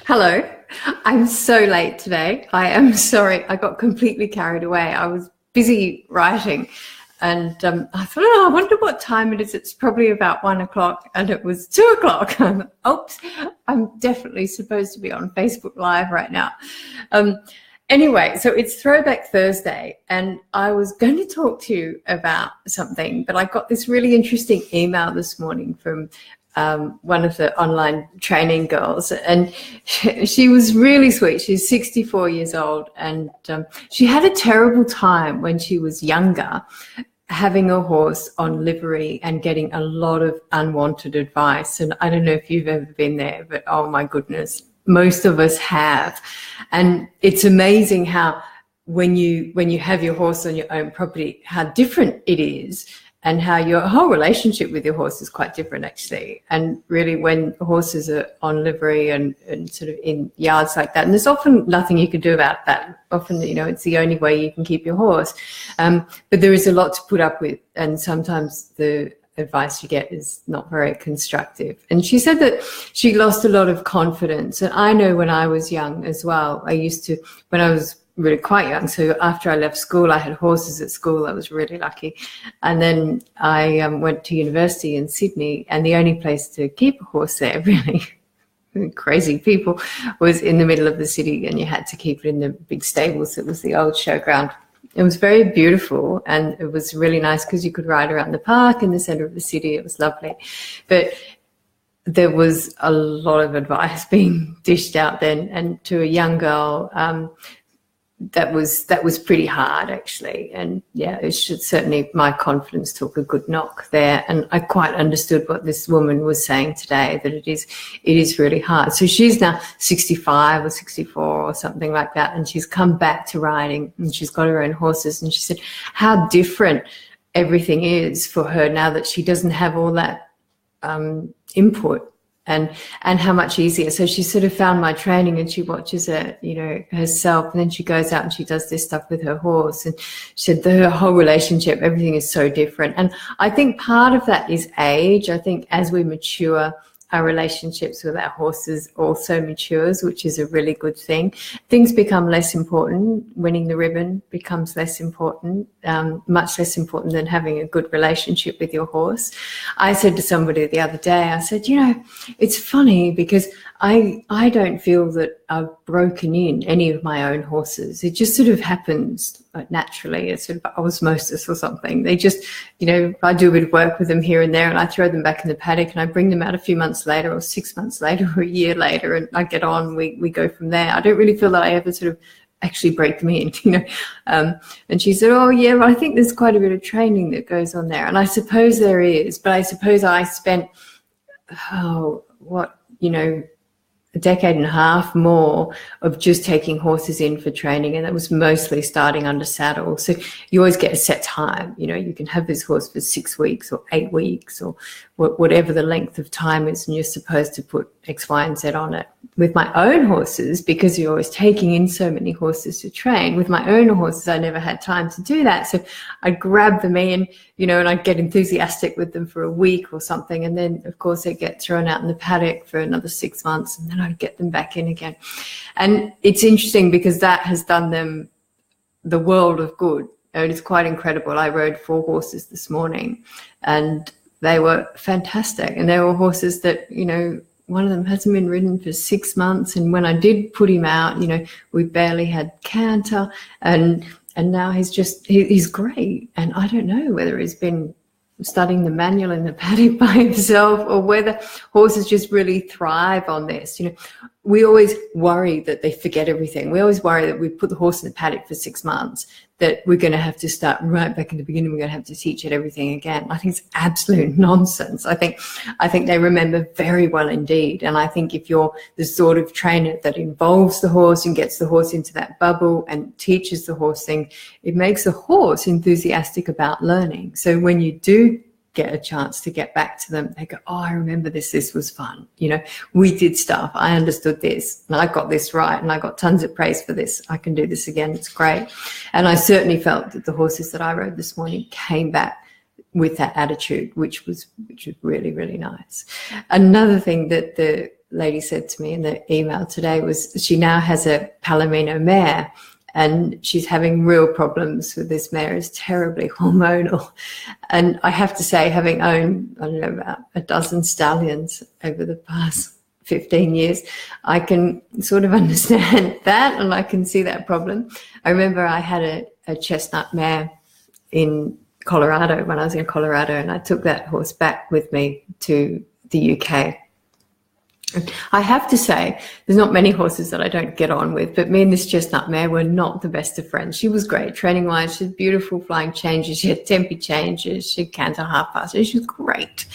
Hello. I'm so late today. I am sorry. I got completely carried away. I was busy writing and I thought, I wonder what time it is. It's probably about 1 o'clock and it was 2 o'clock. Oops, I'm definitely supposed to be on Facebook Live right now. Anyway, so it's Throwback Thursday and I was going to talk to you about something, but I got this really interesting email this morning from one of the online training girls, and she was really sweet. She's 64 years old, and she had a terrible time when she was younger having a horse on livery and getting a lot of unwanted advice. And I don't know if you've ever been there, but oh my goodness, most of us have. And it's amazing how when you have your horse on your own property, how different it is, and how your whole relationship with your horse is quite different, actually. And really, when horses are on livery and sort of in yards like that, and there's often nothing you can do about that. Often, it's the only way you can keep your horse. But there is a lot to put up with, and sometimes the advice you get is not very constructive. And she said that she lost a lot of confidence. And I know when I was young as well, I used to, when I was really quite young. So after I left school, I had horses at school. I was really lucky. And then I went to university in Sydney, and the only place to keep a horse there, really crazy people, was in the middle of the city, and you had to keep it in the big stables. It was the old showground. It was very beautiful, and it was really nice because you could ride around the park in the center of the city. It was lovely. But there was a lot of advice being dished out then, and to a young girl, that was pretty hard, actually. And yeah, it should certainly, my confidence took a good knock there. And I quite understood what this woman was saying today, that it is really hard. So she's now 65 or 64 or something like that, and she's come back to riding, and she's got her own horses. And she said how different everything is for her now that she doesn't have all that input. And how much easier. So she sort of found my training, and she watches it, herself, and then she goes out and she does this stuff with her horse. And she said her whole relationship, everything is so different. And I think part of that is age. I think as we mature, our relationships with our horses also matures, which is a really good thing. Things become less important. Winning the ribbon becomes less important, much less important than having a good relationship with your horse. I said to somebody the other day, I said, it's funny because I don't feel that I've broken in any of my own horses. It just sort of happens naturally. It's sort of osmosis or something. They just, I do a bit of work with them here and there, and I throw them back in the paddock, and I bring them out a few months later, or 6 months later, or a year later, and I get on. We go from there. I don't really feel that I ever sort of actually break them in, And she said, oh yeah, but I think there's quite a bit of training that goes on there. And I suppose there is, but I suppose I spent, a decade and a half more of just taking horses in for training, and that was mostly starting under saddle. So you always get a set time. You can have this horse for 6 weeks or 8 weeks or whatever the length of time is, and you're supposed to put X, Y, and Z on it. With my own horses, because you're always taking in so many horses to train, with my own horses, I never had time to do that. So I'd grab them in, and I'd get enthusiastic with them for a week or something. And then, of course, they'd get thrown out in the paddock for another 6 months, and then I'd get them back in again. And it's interesting because that has done them the world of good. It is quite incredible. I rode 4 horses this morning, and they were fantastic. And they were horses that, one of them hasn't been ridden for 6 months. And when I did put him out, we barely had canter, and now he's great. And I don't know whether he's been studying the manual in the paddock by himself, or whether horses just really thrive on this. We always worry that they forget everything. We always worry that we put the horse in the paddock for 6 months, that we're going to have to start right back in the beginning. We're going to have to teach it everything again. I think it's absolute nonsense. I think they remember very well indeed. And I think if you're the sort of trainer that involves the horse and gets the horse into that bubble and teaches the horse thing, it makes the horse enthusiastic about learning. So when you do get a chance to get back to them, they go, oh, I remember this was fun. We did stuff. I understood this, and I got this right, and I got tons of praise for this. I can do this again. It's great. And I certainly felt that the horses that I rode this morning came back with that attitude, which was really, really nice. Another thing that the lady said to me in the email today was she now has a Palomino mare, and she's having real problems with this mare. It's terribly hormonal. And I have to say, having owned, I don't know, about a dozen stallions over the past 15 years, I can sort of understand that, and I can see that problem. I remember I had a chestnut mare in Colorado when I was in Colorado, and I took that horse back with me to the UK. I have to say, there's not many horses that I don't get on with, but me and this chestnut mare were not the best of friends. She was great training-wise. She had beautiful flying changes. She had tempi changes. She had canter half passes. She was great.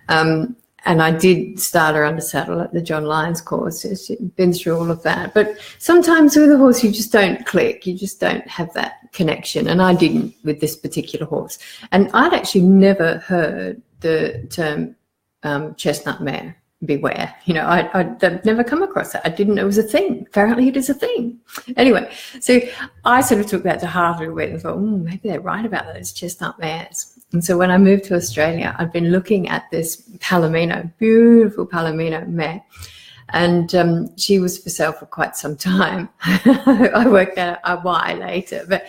And I did start her under saddle at the John Lyons course. She'd been through all of that. But sometimes with a horse, you just don't click. You just don't have that connection. And I didn't with this particular horse. And I'd actually never heard the term chestnut mare. Beware, I'd never come across that. I didn't know it was a thing. Apparently it is a thing. Anyway, so I sort of took that to heart a little bit and thought, maybe they're right about those chestnut mares. And so when I moved to Australia, I'd been looking at this Palomino, beautiful Palomino mare, and she was for sale for quite some time. I worked out why later, but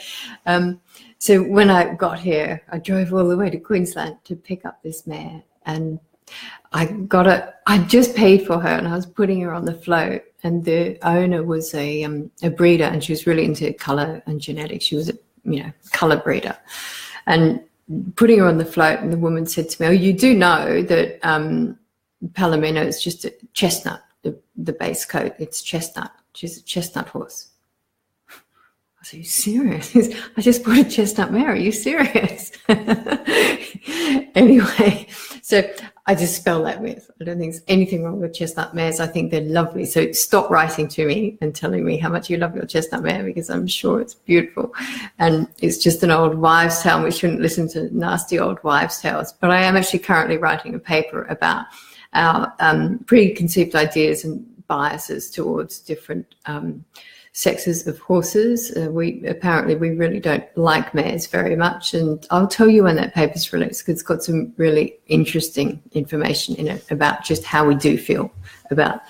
so when I got here, I drove all the way to Queensland to pick up this mare, and I just paid for her, and I was putting her on the float, and the owner was a breeder, and she was really into colour and genetics. She was a colour breeder, and putting her on the float, and the woman said to me, "Oh, you do know that Palomino is just a chestnut, the base coat. It's chestnut. She's a chestnut horse." I said, "Are you serious?" I just bought a chestnut mare. Are you serious? Anyway, so I just spell that myth. I don't think there's anything wrong with chestnut mares. I think they're lovely. So stop writing to me and telling me how much you love your chestnut mare, because I'm sure it's beautiful. And it's just an old wives' tale. We shouldn't listen to nasty old wives' tales. But I am actually currently writing a paper about our preconceived ideas and biases towards different sexes of horses. We really don't like mares very much, and I'll tell you when that paper's released, because it's got some really interesting information in it about just how we do feel about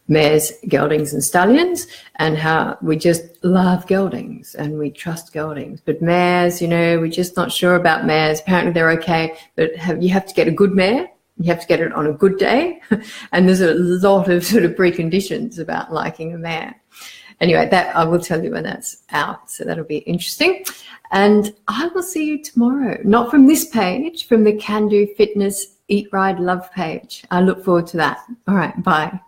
mares, geldings and stallions, and how we just love geldings and we trust geldings. But mares, we're just not sure about mares. Apparently they're okay, but you have to get a good mare. You have to get it on a good day. And there's a lot of sort of preconditions about liking a mare. Anyway, that I will tell you when that's out, so that'll be interesting. And I will see you tomorrow, not from this page, from the Kandoo Fitness Eat, Ride, Love page. I look forward to that. All right, bye.